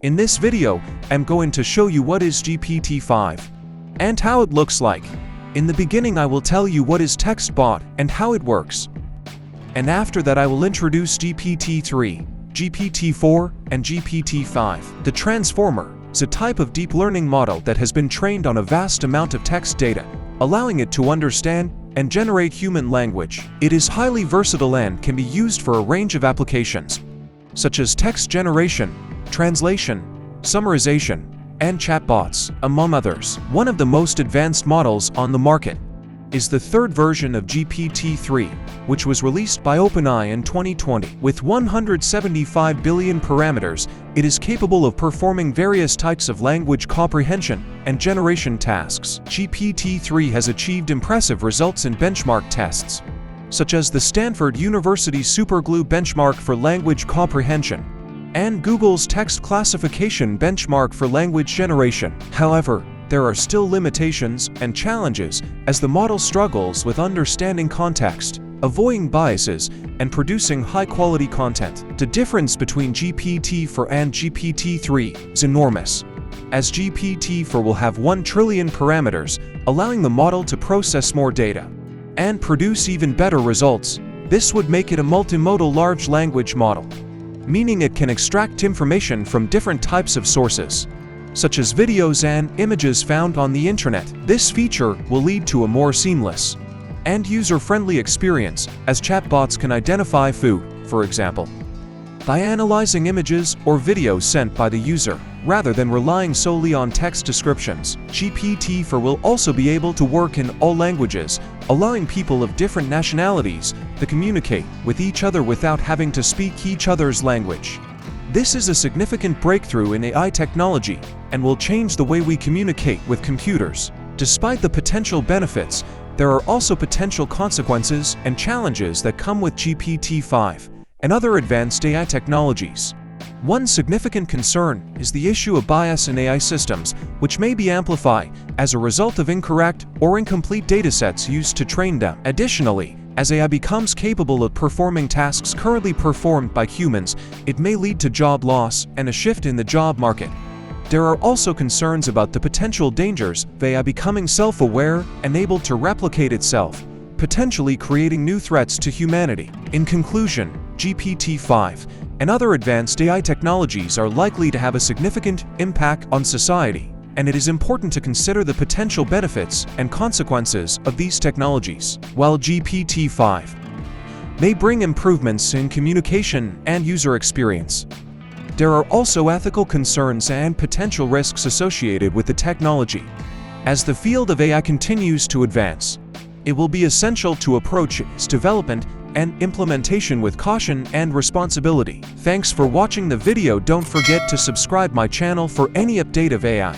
In this video, I'm going to show you what is GPT-5 and how it looks like. In the beginning, I will tell you what is TextBot and how it works. And after that, I will introduce GPT-3, GPT-4, and GPT-5. The Transformer is a type of deep learning model that has been trained on a vast amount of text data, allowing it to understand and generate human language. It is highly versatile and can be used for a range of applications, such as text generation, translation, summarization, and chatbots, among others. One of the most advanced models on the market is the third version of GPT-3, which was released by OpenAI in 2020. With 175 billion parameters, it is capable of performing various types of language comprehension and generation tasks. GPT-3 has achieved impressive results in benchmark tests, such as the Stanford University Superglue benchmark for language comprehension and Google's text classification benchmark for language generation. However, there are still limitations and challenges as the model struggles with understanding context, avoiding biases, and producing high-quality content. The difference between GPT-4 and GPT-3 is enormous, as GPT-4 will have 1 trillion parameters, allowing the model to process more data and produce even better results. This would make it a multimodal large language model, meaning it can extract information from different types of sources, such as videos and images found on the internet. This feature will lead to a more seamless and user-friendly experience, as chatbots can identify food, for example, by analyzing images or videos sent by the user, rather than relying solely on text descriptions. GPT-4 will also be able to work in all languages, allowing people of different nationalities to communicate with each other without having to speak each other's language. This is a significant breakthrough in AI technology and will change the way we communicate with computers. Despite the potential benefits, there are also potential consequences and challenges that come with GPT-5 and other advanced AI technologies. One significant concern is the issue of bias in AI systems, which may be amplified as a result of incorrect or incomplete datasets used to train them. Additionally, as AI becomes capable of performing tasks currently performed by humans, it may lead to job loss and a shift in the job market. There are also concerns about the potential dangers of AI becoming self-aware and able to replicate itself, potentially creating new threats to humanity. In conclusion, GPT-5 and other advanced AI technologies are likely to have a significant impact on society, and it is important to consider the potential benefits and consequences of these technologies. While GPT-5 may bring improvements in communication and user experience, there are also ethical concerns and potential risks associated with the technology. As the field of AI continues to advance, it will be essential to approach its development and implementation with caution and responsibility. Thanks for watching the video. Don't forget to subscribe my channel for any update of AI.